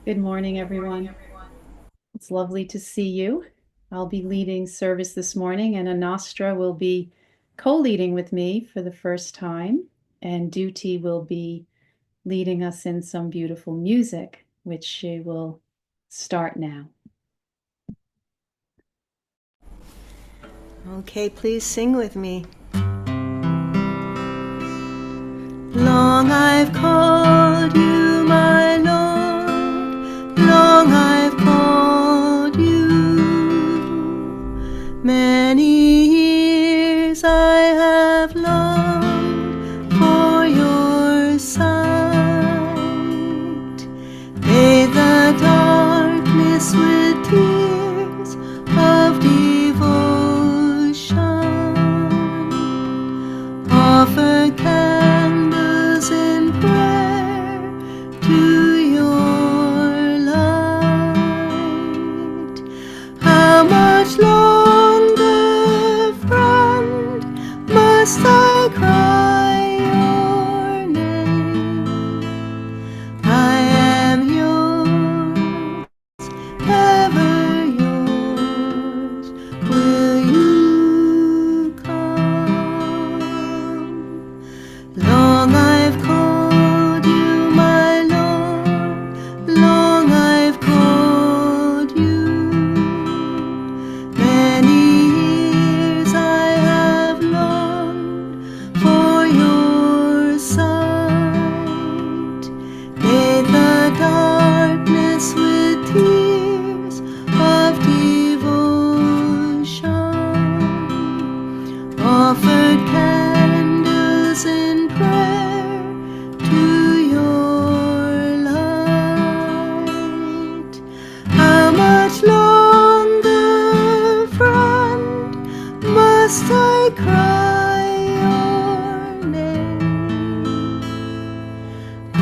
Good morning, everyone. It's lovely to see you. I'll be leading service this morning, and Anastra will be co-leading with me for the first time, and Dhuti will be leading us in some beautiful music, which she will start now. Okay, please sing with me. Long I've called you, my Lord, long I've called you. Many years I have longed for your sight. Bathe the darkness with tears of devotion. Offer candles in prayer to your light. How much longer, friend, must I cry your name? I am yours, ever yours. Will you come? Long I've called you, my Lord, long I've called you. Many years I have longed for your sight. Bathe the darkness with tears of devotion. Offered candles in prayer to your light. How much longer, friend, must I cry your name? I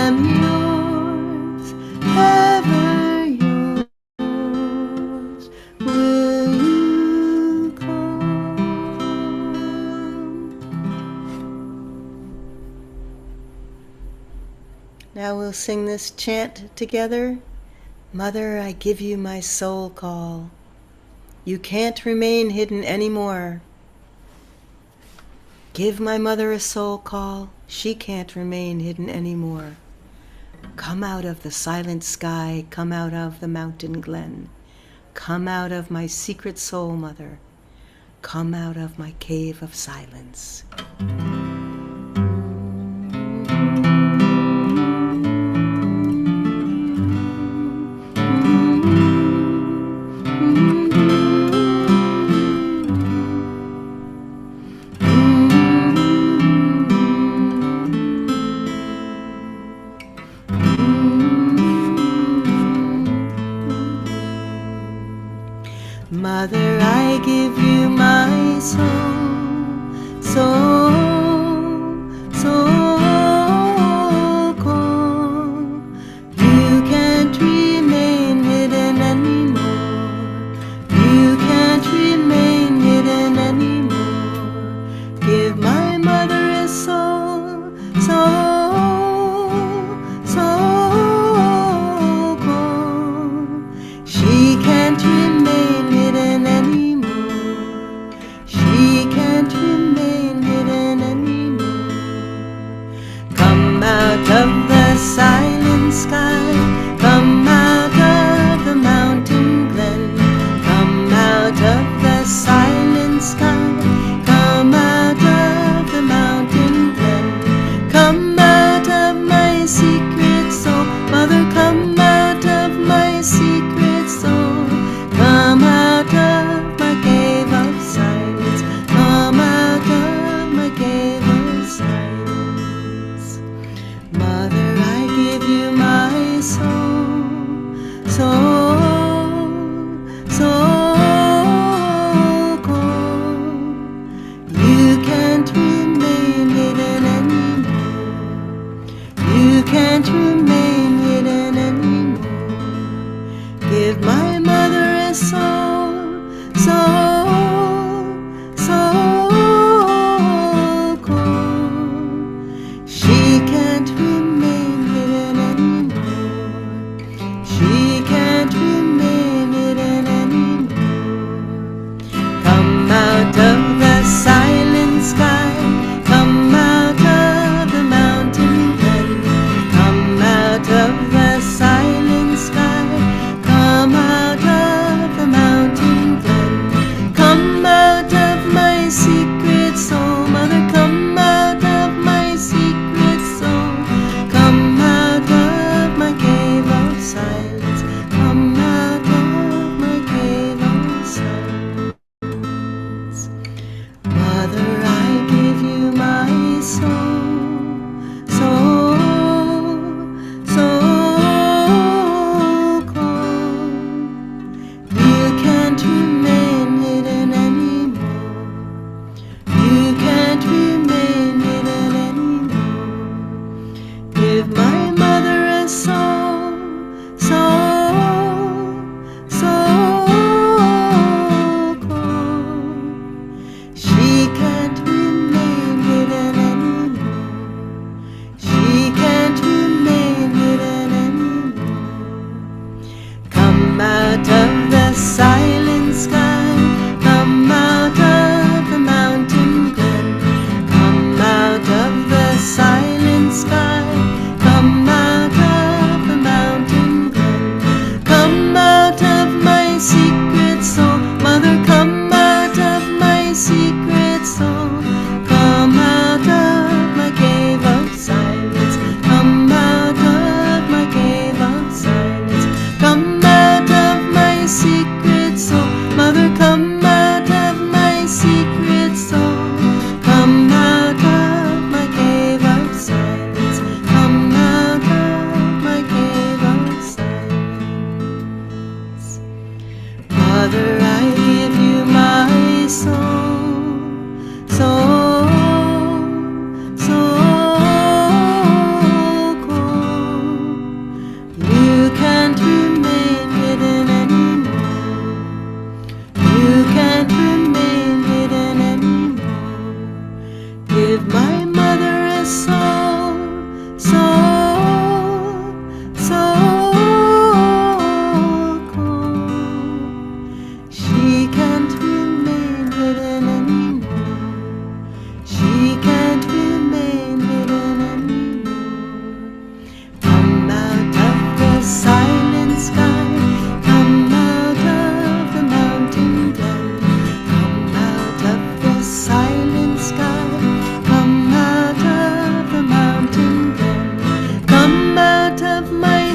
am yours, ever yours. Will you come? Now we'll sing this chant together. Mother, I give you my soul call. You can't remain hidden anymore. Give my mother a soul call. She can't remain hidden anymore. Come out of the silent sky, come out of the mountain glen. Come out of my secret soul, mother. Come out of my cave of silence. Mother, I give you my soul, soul call. You can't remain hidden anymore. You can't remain hidden anymore. Give my mother a soul, soul call. She can't remain hidden anymore. She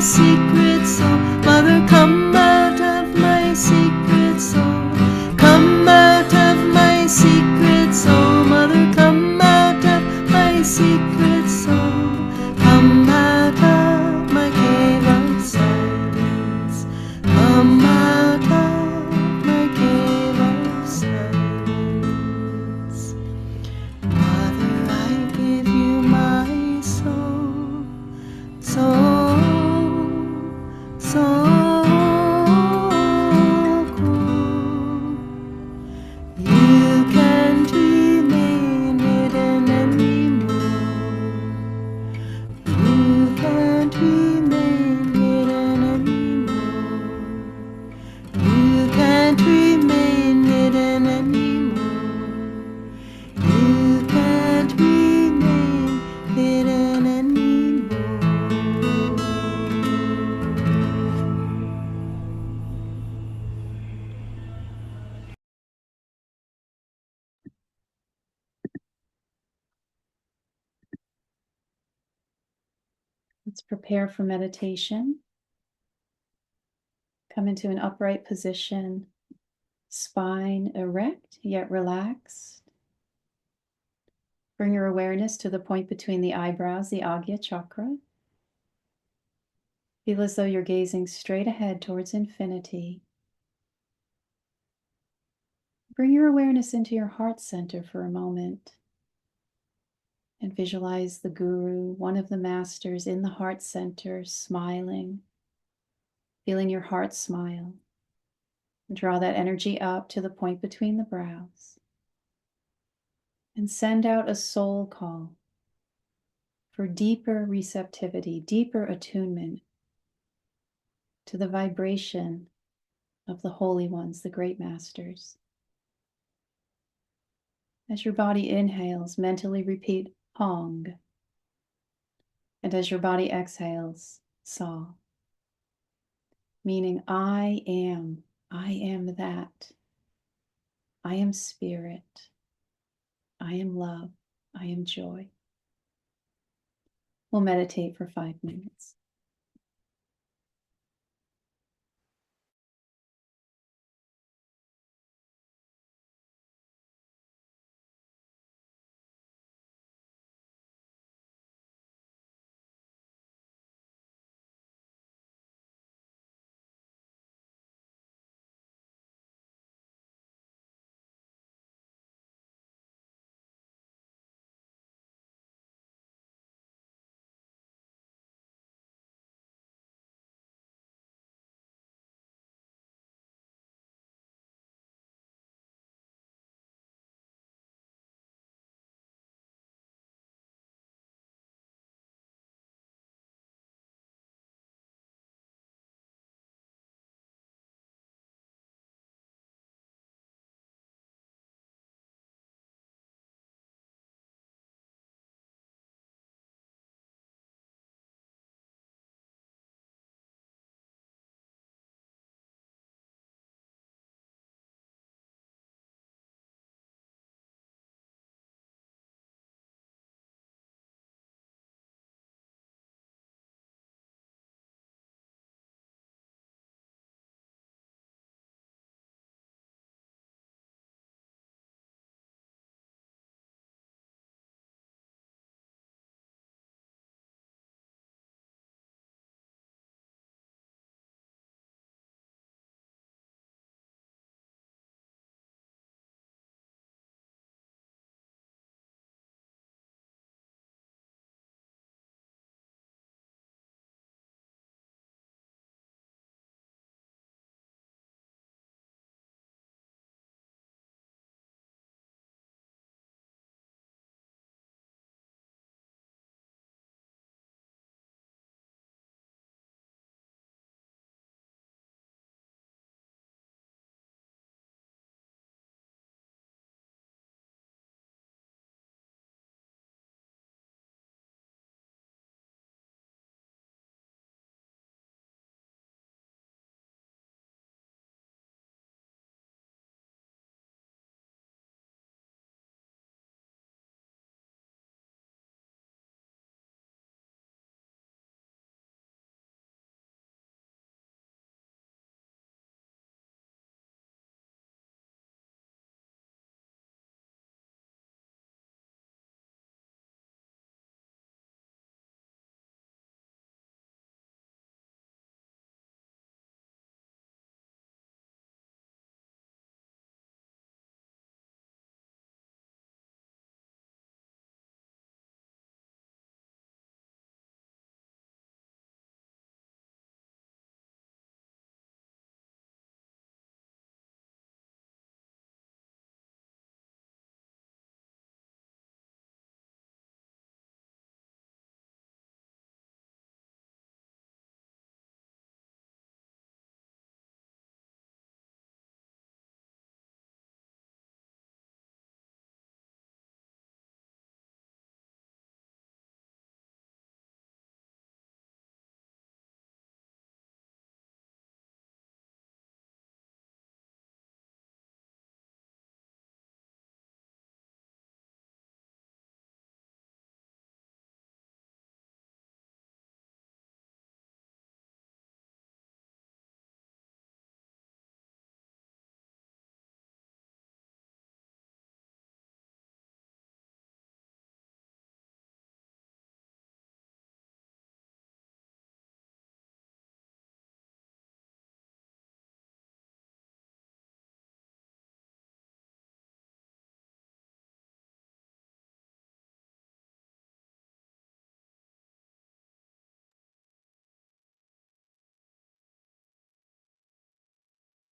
secret soul. Mother, come out of my secret soul. Come out of my secret soul. Mother, come out of my secret soul. Come out of my cave of silence. Come out of my cave of silence. Mother, I give you my soul, soul, soul cool. You can't remain hidden anymore. You can't remain hidden anymore. You can't remain hidden anymore. You can't remain hidden anymore. Let's prepare for meditation. Come into an upright position, spine erect yet relaxed. Bring your awareness to the point between the eyebrows, the Agya chakra. Feel as though you're gazing straight ahead towards infinity. Bring your awareness into your heart center for a moment and visualize the guru, one of the masters, in the heart center, smiling, feeling your heart smile. Draw that energy up to the point between the brows and send out a soul call for deeper receptivity, deeper attunement to the vibration of the holy ones, the great masters. As your body inhales, mentally repeat Hong. And as your body exhales, Sa. Meaning, I am that. I am spirit. I am love. I am joy. We'll meditate for 5 minutes.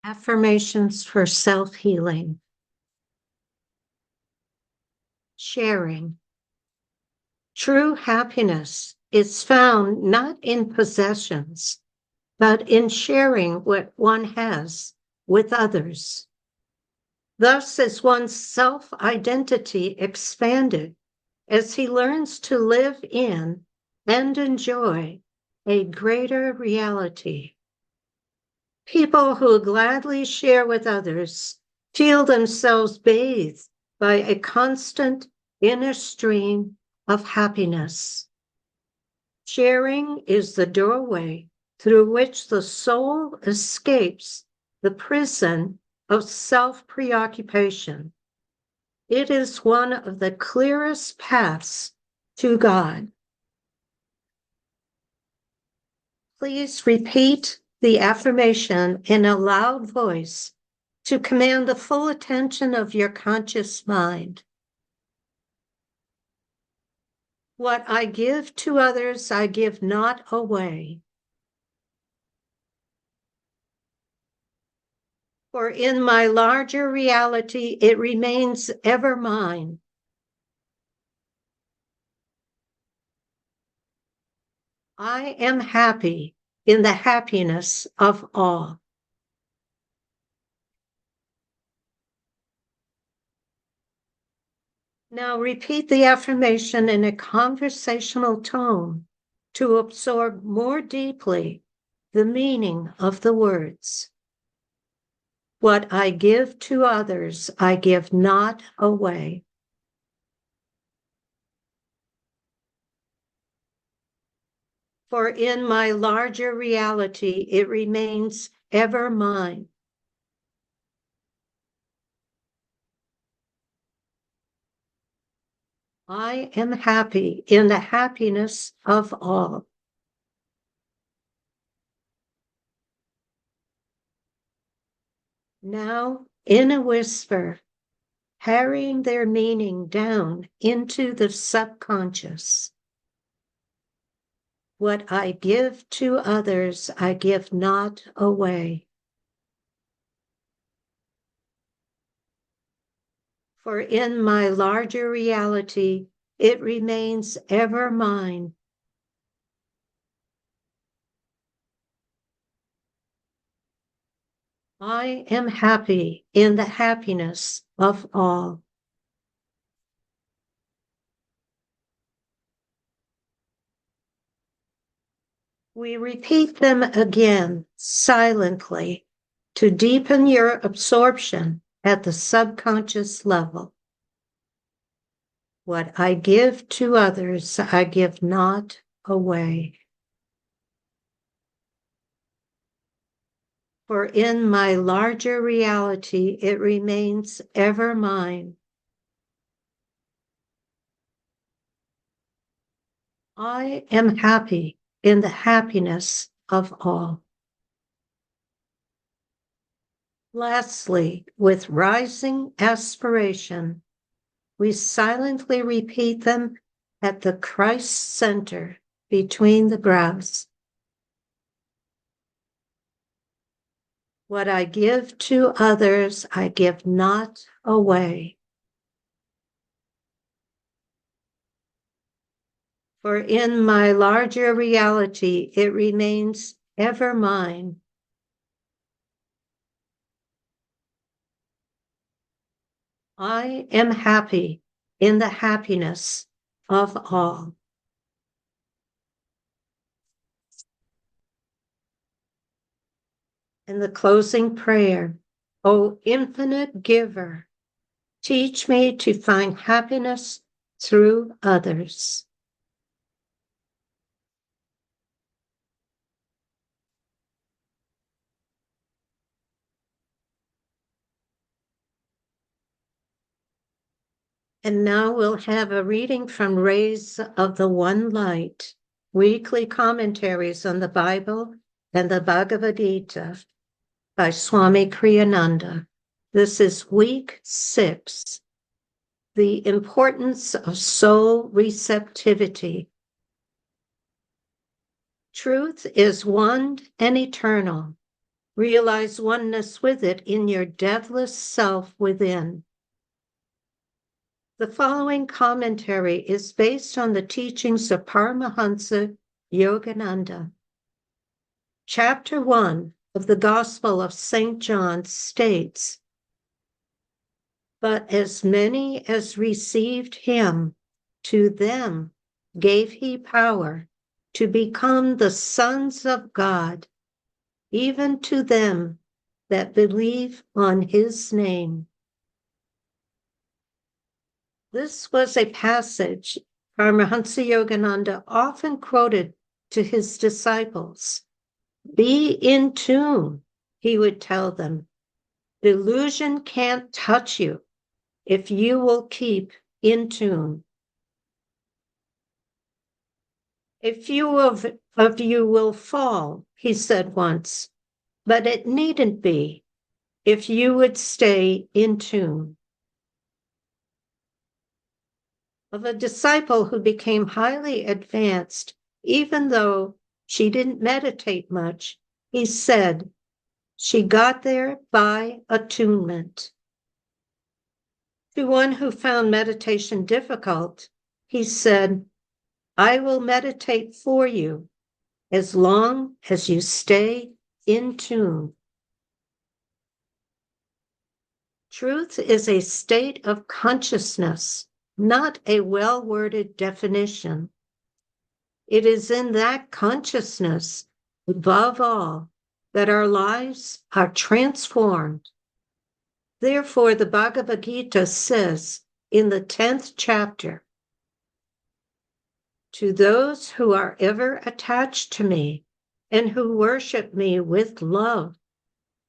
Affirmations for self-healing. Sharing. True happiness is found not in possessions, but in sharing what one has with others. Thus is one's self-identity expanded as he learns to live in and enjoy a greater reality. People who gladly share with others feel themselves bathed by a constant inner stream of happiness. Sharing is the doorway through which the soul escapes the prison of self-preoccupation. It is one of the clearest paths to God. Please repeat the affirmation in a loud voice to command the full attention of your conscious mind. What I give to others, I give not away. For in my larger reality, it remains ever mine. I am happy in the happiness of all. Now repeat the affirmation in a conversational tone to absorb more deeply the meaning of the words. What I give to others, I give not away. For in my larger reality, it remains ever mine. I am happy in the happiness of all. Now, in a whisper, carrying their meaning down into the subconscious. What I give to others, I give not away. For in my larger reality, it remains ever mine. I am happy in the happiness of all. We repeat them again silently to deepen your absorption at the subconscious level. What I give to others, I give not away. For in my larger reality, it remains ever mine. I am happy in the happiness of all. Lastly, with rising aspiration, we silently repeat them at the Christ center between the brows. What I give to others, I give not away. For in my larger reality, it remains ever mine. I am happy in the happiness of all. And the closing prayer, O infinite giver, teach me to find happiness through others. And now we'll have a reading from Rays of the One Light, weekly commentaries on the Bible and the Bhagavad Gita by Swami Kriyananda. This is week 6, the importance of soul receptivity. Truth is one and eternal. Realize oneness with it in your deathless self within. The following commentary is based on the teachings of Paramahansa Yogananda. Chapter 1 of the Gospel of St. John states, "But as many as received him, to them gave he power to become the sons of God, even to them that believe on his name." This was a passage Paramahansa Yogananda often quoted to his disciples. Be in tune, he would tell them. Delusion can't touch you if you will keep in tune. A few of you will fall, he said once, but it needn't be if you would stay in tune. Of a disciple who became highly advanced, even though she didn't meditate much, he said, she got there by attunement. To one who found meditation difficult, he said, I will meditate for you as long as you stay in tune. Truth is a state of consciousness, not a well-worded definition. It is in that consciousness, above all, that our lives are transformed. Therefore, the Bhagavad Gita says in the 10th chapter, to those who are ever attached to me and who worship me with love,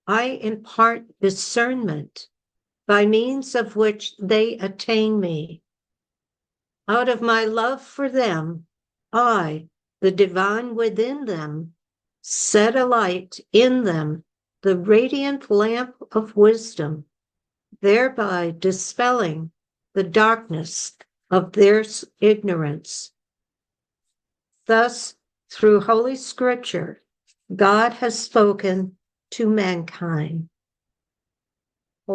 I impart discernment by means of which they attain me. Out of my love for them, I, the divine within them, set alight in them the radiant lamp of wisdom, thereby dispelling the darkness of their ignorance. Thus, through Holy Scripture, God has spoken to mankind. Oh,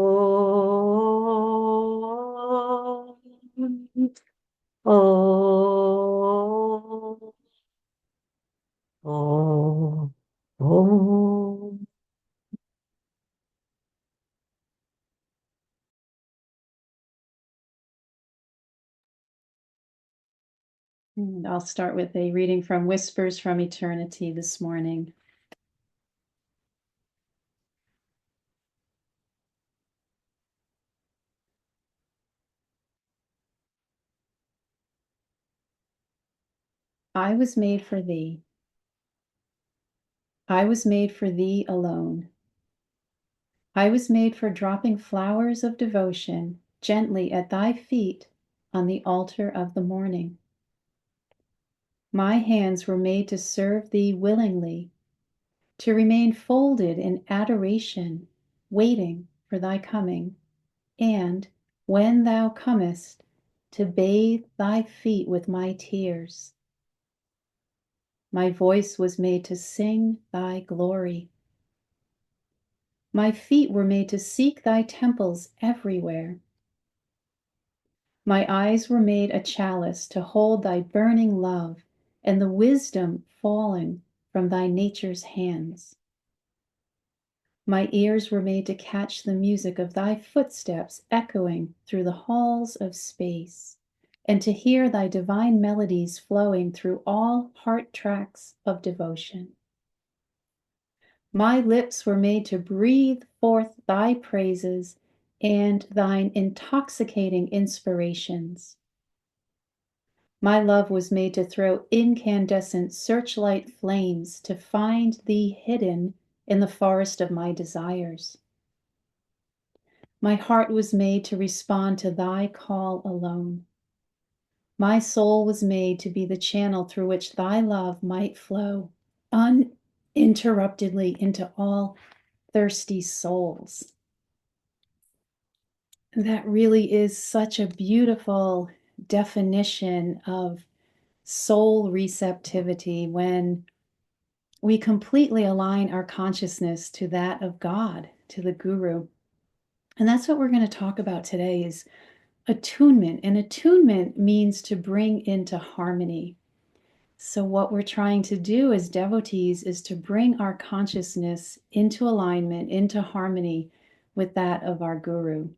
oh, oh, oh. And I'll start with a reading from Whispers from Eternity this morning. I was made for thee. I was made for thee alone. I was made for dropping flowers of devotion gently at thy feet on the altar of the morning. My hands were made to serve thee willingly, to remain folded in adoration, waiting for thy coming, and, when thou comest, to bathe thy feet with my tears. My voice was made to sing thy glory. My feet were made to seek thy temples everywhere. My eyes were made a chalice to hold thy burning love and the wisdom falling from thy nature's hands. My ears were made to catch the music of thy footsteps echoing through the halls of space, and to hear thy divine melodies flowing through all heart tracks of devotion. My lips were made to breathe forth thy praises and thine intoxicating inspirations. My love was made to throw incandescent searchlight flames to find thee hidden in the forest of my desires. My heart was made to respond to thy call alone. My soul was made to be the channel through which thy love might flow uninterruptedly into all thirsty souls. That really is such a beautiful definition of soul receptivity when we completely align our consciousness to that of God, to the Guru. And that's what we're going to talk about today is attunement. And attunement means to bring into harmony. So what we're trying to do as devotees is to bring our consciousness into alignment, into harmony with that of our Guru.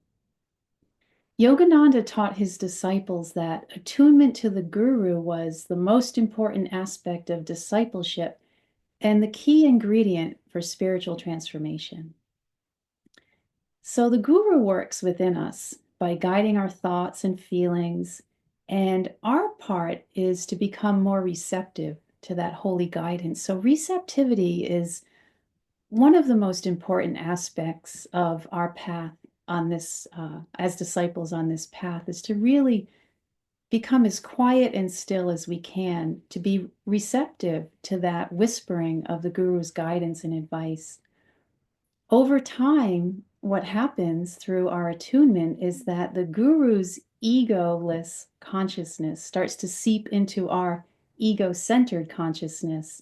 Yogananda taught his disciples that attunement to the Guru was the most important aspect of discipleship and the key ingredient for spiritual transformation. So the Guru works within us by guiding our thoughts and feelings, and our part is to become more receptive to that holy guidance. So receptivity is one of the most important aspects of our path on this, as disciples on this path, is to really become as quiet and still as we can, to be receptive to that whispering of the Guru's guidance and advice. Over time, what happens through our attunement is that the Guru's egoless consciousness starts to seep into our ego-centered consciousness,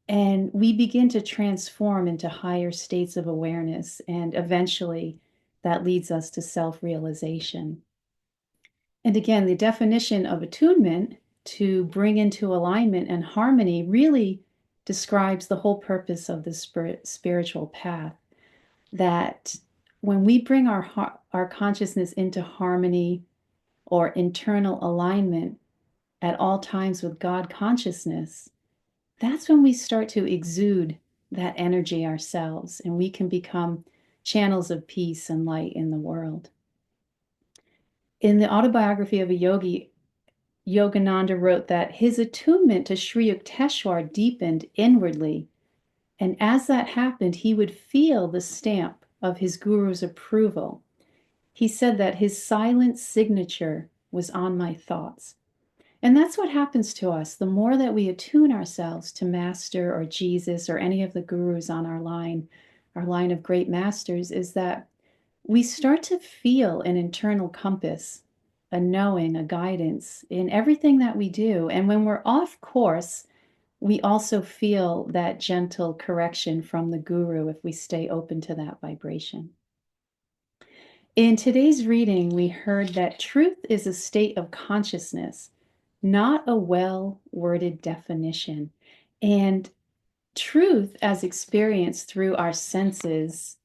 and we begin to transform into higher states of awareness, and eventually that leads us to self-realization. And again, the definition of attunement, to bring into alignment and harmony, really describes the whole purpose of the spiritual path. That when we bring our consciousness into harmony or internal alignment at all times with God consciousness, that's when we start to exude that energy ourselves, and we can become channels of peace and light in the world. In the autobiography of a yogi, Yogananda wrote that his attunement to Sri Yukteswar deepened inwardly, and as that happened, he would feel the stamp of his guru's approval. He said that his silent signature was on my thoughts. And that's what happens to us. The more that we attune ourselves to Master or Jesus or any of the gurus on our line of great masters, is that we start to feel an internal compass, a knowing, a guidance in everything that we do. And when we're off course, we also feel that gentle correction from the Guru if we stay open to that vibration. In today's reading, we heard that truth is a state of consciousness, not a well-worded definition. And truth, as experienced through our senses,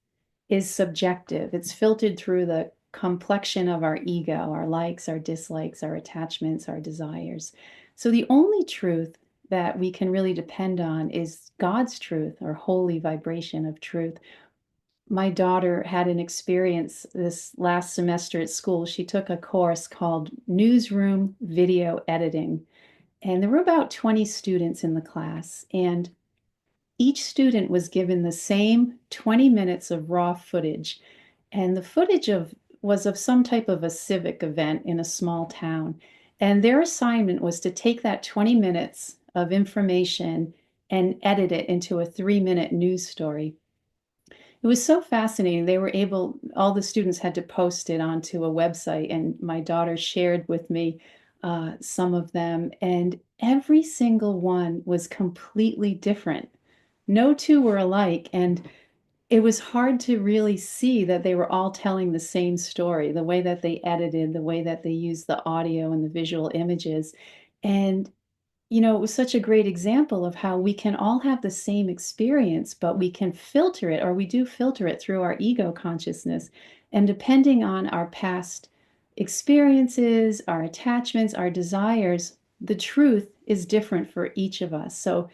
is subjective. It's filtered through the complexion of our ego, our likes, our dislikes, our attachments, our desires. So the only truth that we can really depend on is God's truth, or holy vibration of truth. My daughter had an experience this last semester at school. She took a course called Newsroom Video Editing, and there were about 20 students in the class, and each student was given the same 20 minutes of raw footage, and the footage was of some type of a civic event in a small town. And their assignment was to take that 20 minutes of information and edit it into a 3-minute news story. It was so fascinating. All the students had to post it onto a website, and my daughter shared with me some of them, and every single one was completely different. No two were alike, and it was hard to really see that they were all telling the same story, the way that they edited, the way that they used the audio and the visual images. And it was such a great example of how we can all have the same experience, but we can filter it, or we do filter it through our ego consciousness. And depending on our past experiences, our attachments, our desires, the truth is different for each of us. So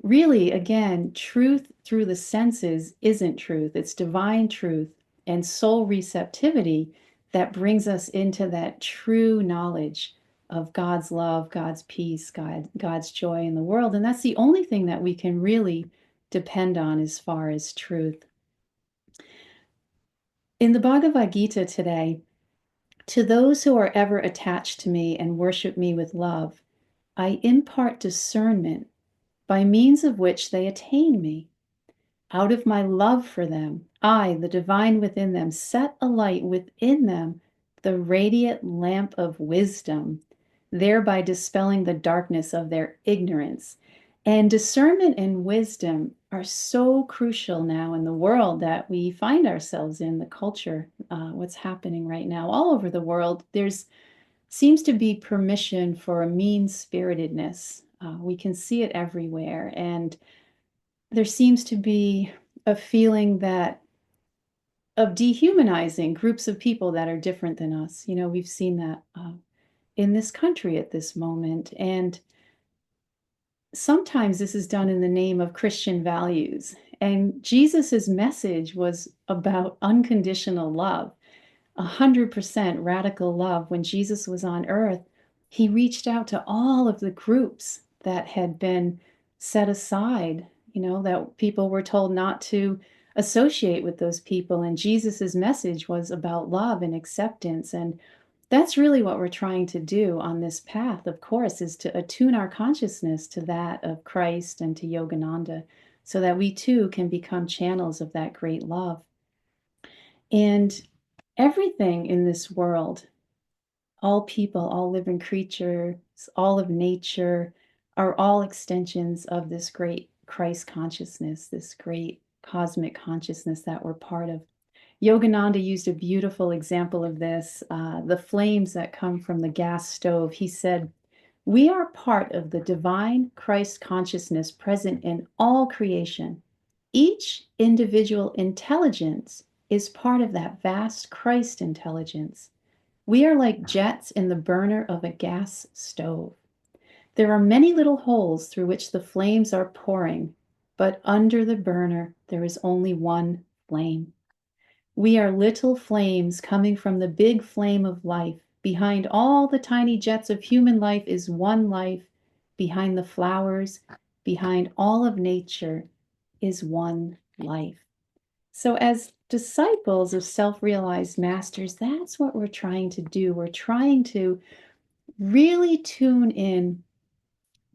really, again, truth through the senses isn't truth. It's divine truth and soul receptivity that brings us into that true knowledge of God's love, God's peace, God's joy in the world. And that's the only thing that we can really depend on as far as truth. In the Bhagavad Gita today, to those who are ever attached to me and worship me with love, I impart discernment by means of which they attain me. Out of my love for them, I, the divine within them, set alight within them the radiant lamp of wisdom, thereby dispelling the darkness of their ignorance. And discernment and wisdom are so crucial now in the world that we find ourselves in, the culture, what's happening right now all over the world. There's seems to be permission for a mean-spiritedness. We can see it everywhere. And there seems to be a feeling that of dehumanizing groups of people that are different than us. You know, we've seen that in this country at this moment. And sometimes this is done in the name of Christian values. And Jesus's message was about unconditional love. 100% radical love. When Jesus was on earth, he reached out to all of the groups that had been set aside, you know, that people were told not to associate with those people. And Jesus's message was about love and acceptance. And that's really what we're trying to do on this path, of course, is to attune our consciousness to that of Christ and to Yogananda so that we too can become channels of that great love. And everything in this world, all people, all living creatures, all of nature, are all extensions of this great Christ consciousness, this great cosmic consciousness that we're part of. Yogananda used a beautiful example of this, the flames that come from the gas stove. He said, "We are part of the divine Christ consciousness present in all creation. Each individual intelligence is part of that vast Christ intelligence. We are like jets in the burner of a gas stove. There are many little holes through which the flames are pouring, but under the burner there is only one flame. We are little flames coming from the big flame of life. Behind all the tiny jets of human life is one life. Behind the flowers, behind all of nature is one life." So, as disciples of self realized masters, that's what we're trying to do. We're trying to really tune in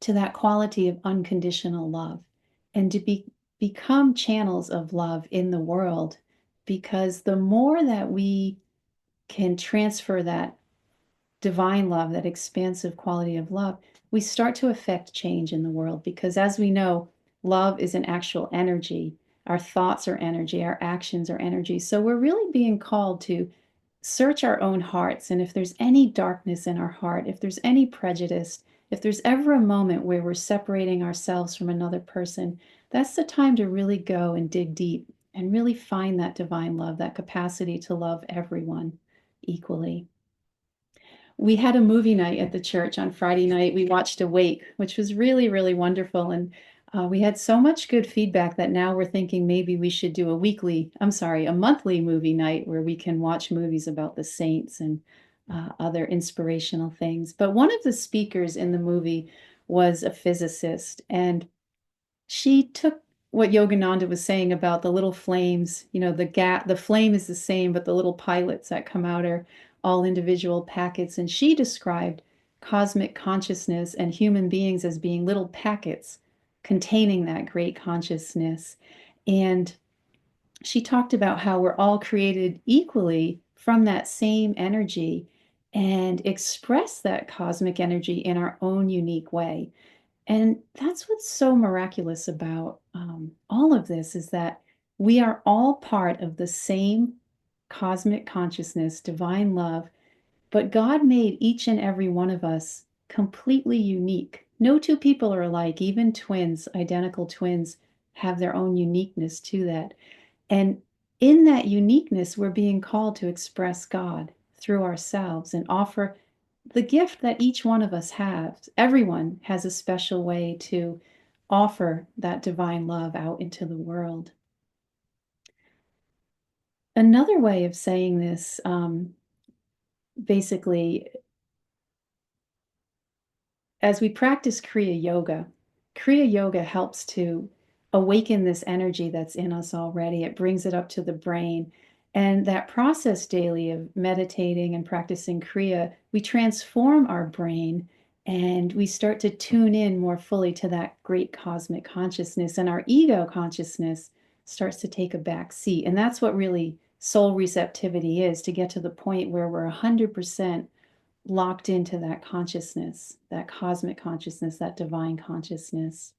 to that quality of unconditional love and to become channels of love in the world. Because the more that we can transfer that divine love, that expansive quality of love, we start to affect change in the world. Because as we know, love is an actual energy. Our thoughts are energy, our actions are energy. So we're really being called to search our own hearts. And if there's any darkness in our heart, if there's any prejudice, if there's ever a moment where we're separating ourselves from another person, that's the time to really go and dig deep and really find that divine love, that capacity to love everyone equally. We had a movie night at the church on Friday night. We watched Awake, which was really, really wonderful. And we had so much good feedback that now we're thinking maybe we should do a monthly movie night where we can watch movies about the saints and other inspirational things. But one of the speakers in the movie was a physicist, and she took what Yogananda was saying about the little flames, you know, the flame is the same, but the little pilots that come out are all individual packets. And she described cosmic consciousness and human beings as being little packets containing that great consciousness. And she talked about how we're all created equally from that same energy and express that cosmic energy in our own unique way. And that's what's so miraculous about all of this, is that we are all part of the same cosmic consciousness, divine love, but God made each and every one of us completely unique. No two people are alike. Even twins, identical twins, have their own uniqueness to that. And in that uniqueness, we're being called to express God through ourselves and offer the gift that each one of us has. Everyone has a special way to offer that divine love out into the world. Another way of saying this, basically, as we practice Kriya Yoga helps to awaken this energy that's in us already. It brings it up to the brain. And that process daily of meditating and practicing Kriya, we transform our brain and we start to tune in more fully to that great cosmic consciousness. And our ego consciousness starts to take a back seat. And that's what really soul receptivity is, to get to the point where we're 100% locked into that consciousness, that cosmic consciousness, that divine consciousness.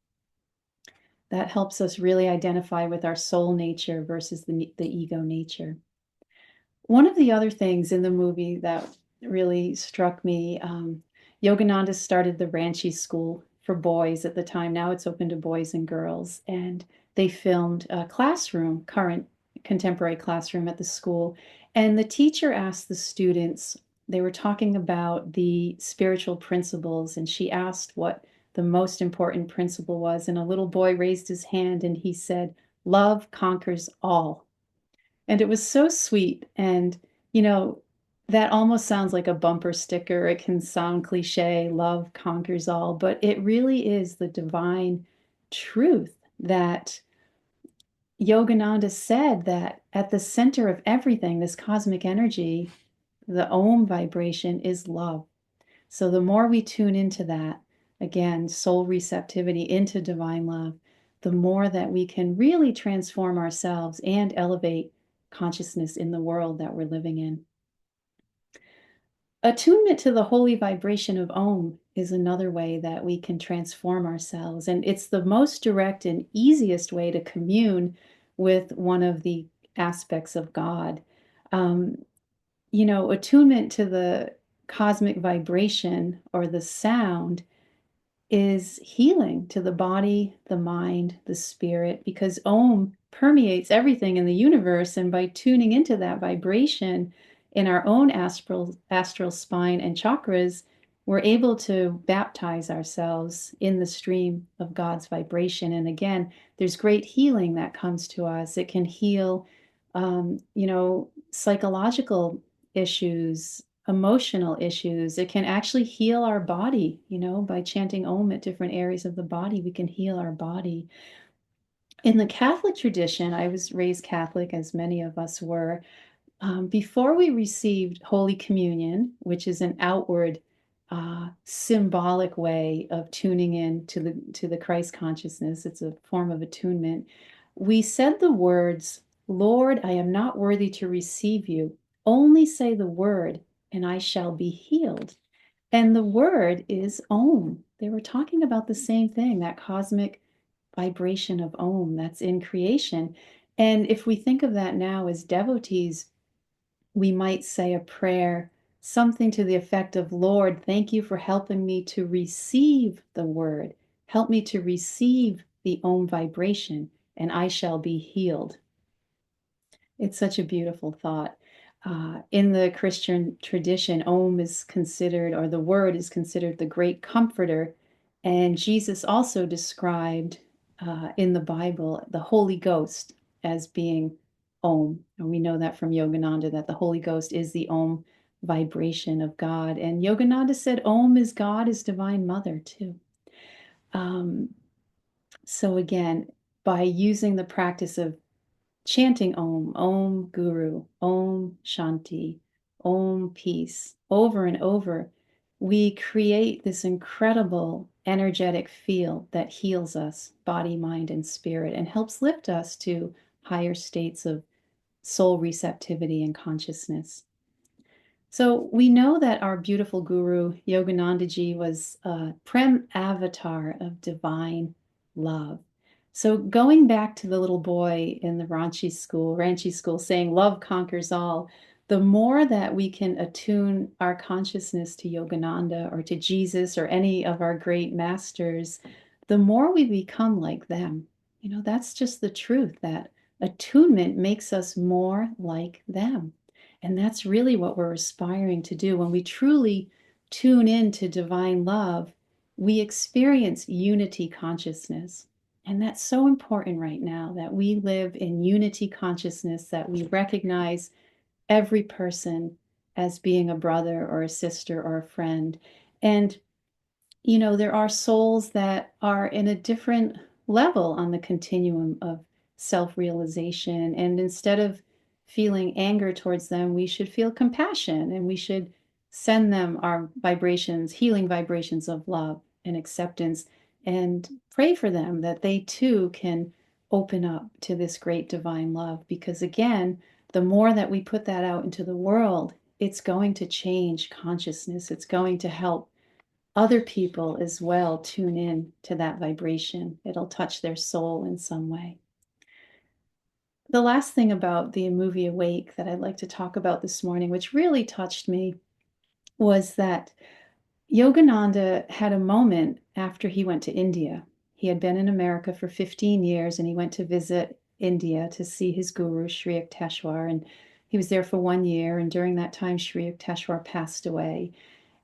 That helps us really identify with our soul nature versus the ego nature. One of the other things in the movie that really struck me, Yogananda started the Ranchi school for boys at the time. Now it's open to boys and girls. And they filmed a classroom, current contemporary classroom at the school. And the teacher asked the students, they were talking about the spiritual principles, and she asked what the most important principle was. And a little boy raised his hand and he said, "Love conquers all." And it was so sweet. And, you know, that almost sounds like a bumper sticker. It can sound cliche, love conquers all, but it really is the divine truth that Yogananda said that at the center of everything, this cosmic energy, the Om vibration is love. So the more we tune into that, again, soul receptivity into divine love, the more that we can really transform ourselves and elevate consciousness in the world that we're living in. Attunement to the holy vibration of Om is another way that we can transform ourselves. And it's the most direct and easiest way to commune with one of the aspects of God. Um, Attunement to the cosmic vibration or the sound is healing to the body, the mind, the spirit, because Om permeates everything in the universe. And by tuning into that vibration in our own astral spine and chakras, we're able to baptize ourselves in the stream of God's vibration. And again, there's great healing that comes to us. It can heal, psychological issues, emotional issues. It can actually heal our body, by chanting Om at different areas of the body, we can heal our body. In the Catholic tradition, I was raised Catholic, as many of us were. Before we received Holy Communion, which is an outward, symbolic way of tuning in to the Christ consciousness, it's a form of attunement. We said the words, "Lord, I am not worthy to receive you. Only say the word, and I shall be healed." And the word is Om. They were talking about the same thing, that cosmic vibration of Om that's in creation. And if we think of that now as devotees, we might say a prayer, something to the effect of, "Lord, thank you for helping me to receive the word. Help me to receive the Om vibration, and I shall be healed." It's such a beautiful thought. In the Christian tradition, Om is considered, or the word is considered, the great comforter. And Jesus also described in the Bible the Holy Ghost as being Om. And we know that from Yogananda, that the Holy Ghost is the Om vibration of God. And Yogananda said Om is God, is Divine Mother, too. Um, so again, by using the practice of chanting Om, Om Guru, Om Shanti, Om Peace, over and over, we create this incredible energetic field that heals us, body, mind, and spirit, and helps lift us to higher states of soul receptivity and consciousness. So we know that our beautiful guru, Yoganandaji, was a prem avatar of divine love. So going back to the little boy in the Ranchi school saying love conquers all, the more that we can attune our consciousness to Yogananda or to Jesus or any of our great masters, the more we become like them. That's just the truth, that attunement makes us more like them. And that's really what we're aspiring to do. When we truly tune into divine love, we experience unity consciousness. And that's so important right now, that we live in unity consciousness, that we recognize every person as being a brother or a sister or a friend. And there are souls that are in a different level on the continuum of self-realization. And instead of feeling anger towards them, we should feel compassion, and we should send them our vibrations, healing vibrations of love and acceptance, and pray for them that they too can open up to this great divine love. Because again, the more that we put that out into the world, it's going to change consciousness. It's going to help other people as well tune in to that vibration. It'll touch their soul in some way. The last thing about the movie Awake that I'd like to talk about this morning, which really touched me, was that Yogananda had a moment after he went to India. He had been in America for 15 years and he went to visit India to see his guru, Sri Yukteswar. And he was there for 1 year. And during that time, Sri Yukteswar passed away.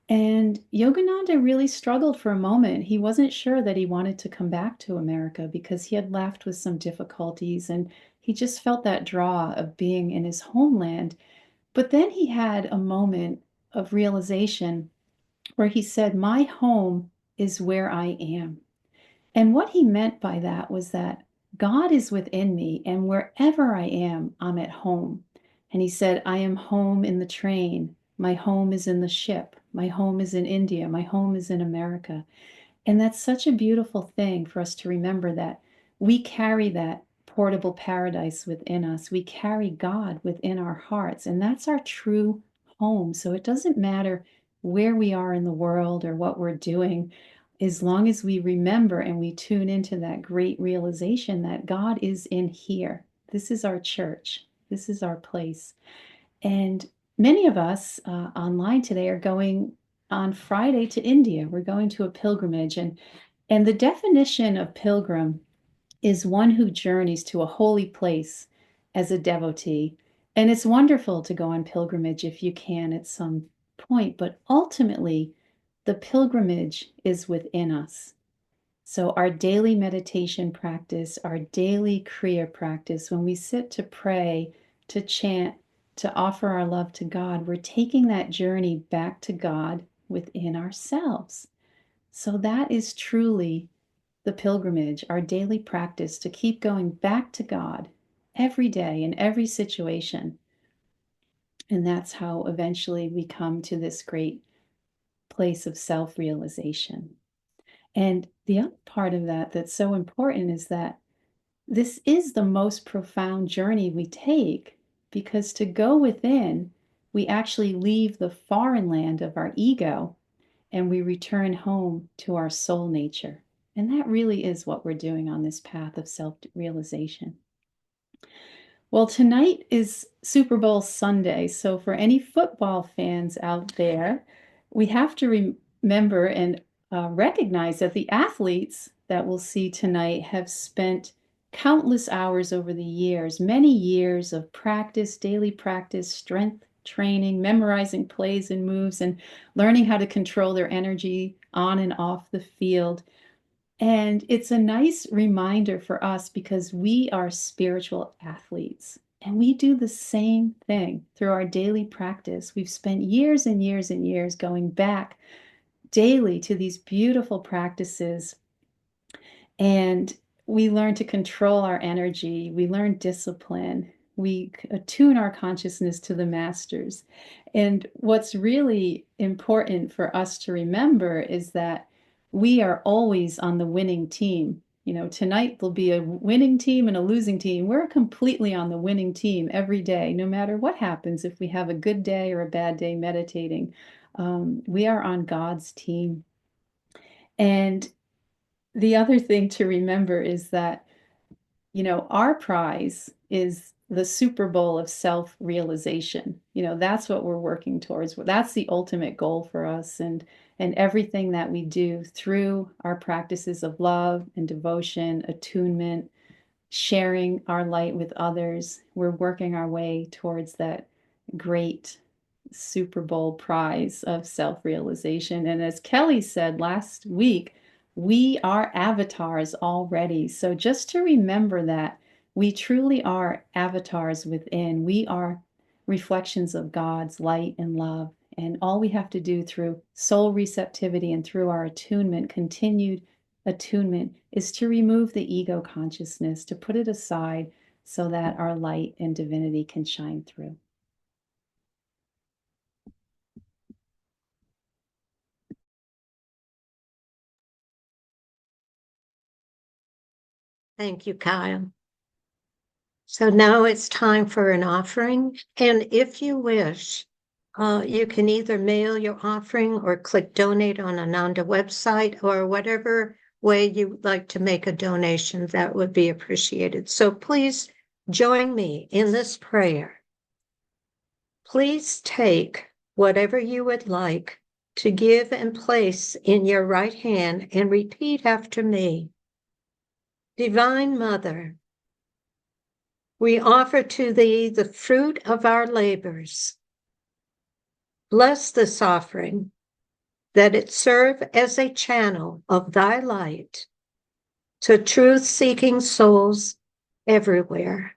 And Yogananda really struggled for a moment. He wasn't sure that he wanted to come back to America because he had left with some difficulties and he just felt that draw of being in his homeland. But then he had a moment of realization where he said, "My home is where I am." And what he meant by that was that God is within me, and wherever I am, I'm at home. And he said, "I am home in the train. My home is in the ship. My home is in India. My home is in America." And that's such a beautiful thing for us to remember that we carry that portable paradise within us. We carry God within our hearts, and that's our true home. So it doesn't matter where we are in the world or what we're doing, as long as we remember and we tune into that great realization that God is in here. This is our church. This is our place. And many of us online today are going on Friday to India. We're going to a pilgrimage, and the definition of pilgrim is one who journeys to a holy place as a devotee. And it's wonderful to go on pilgrimage if you can at some point, but ultimately, the pilgrimage is within us. So, our daily meditation practice, our daily Kriya practice, when we sit to pray, to chant, to offer our love to God, we're taking that journey back to God within ourselves. So, that is truly the pilgrimage, our daily practice to keep going back to God every day in every situation. And that's how eventually we come to this great place of self realization. And the other part of that that's so important is that this is the most profound journey we take because to go within, we actually leave the foreign land of our ego and we return home to our soul nature. And that really is what we're doing on this path of self realization. Well, tonight is Super Bowl Sunday. So, for any football fans out there, we have to remember and recognize that the athletes that we'll see tonight have spent countless hours over the years, many years of practice, daily practice, strength training, memorizing plays and moves, and learning how to control their energy on and off the field. And it's a nice reminder for us because we are spiritual athletes and we do the same thing through our daily practice. We've spent years and years and years going back daily to these beautiful practices, and we learn to control our energy. We learn discipline. We attune our consciousness to the masters. And what's really important for us to remember is that we are always on the winning team. You know, tonight there'll be a winning team and a losing team. We're completely on the winning team every day, no matter what happens. If we have a good day or a bad day meditating, we are on God's team. And the other thing to remember is that, you know, our prize is the Super Bowl of self-realization. You know, that's what we're working towards. That's the ultimate goal for us. And everything that we do through our practices of love and devotion, attunement, sharing our light with others, we're working our way towards that great Super Bowl prize of self realization. And as Kelly said last week, we are avatars already. So just to remember that we truly are avatars within, we are reflections of God's light and love. And all we have to do through soul receptivity and through our attunement, continued attunement, is to remove the ego consciousness, to put it aside so that our light and divinity can shine through. Thank you, Kyle. So now it's time for an offering. And if you wish, You can either mail your offering or click donate on Ananda website, or whatever way you would like to make a donation. That would be appreciated. So please join me in this prayer. Please take whatever you would like to give and place in your right hand and repeat after me. Divine Mother, we offer to thee the fruit of our labors. Bless this offering, that it serve as a channel of thy light to truth-seeking souls everywhere.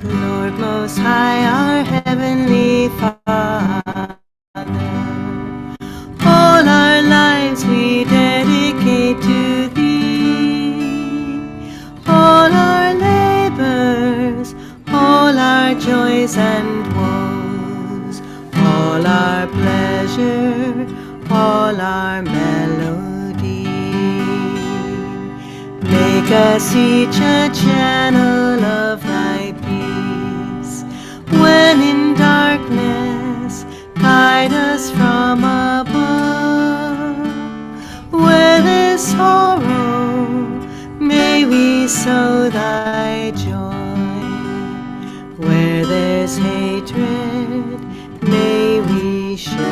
Lord Most High, our Heavenly Father, all our lives we dedicate to Thee. All our labors, all our joys and woes, all our pleasure, all our melody. Make us each a channel of Thy peace. When in darkness, guide us from above. Where there's sorrow, may we sow Thy joy. Where there's hatred, may we show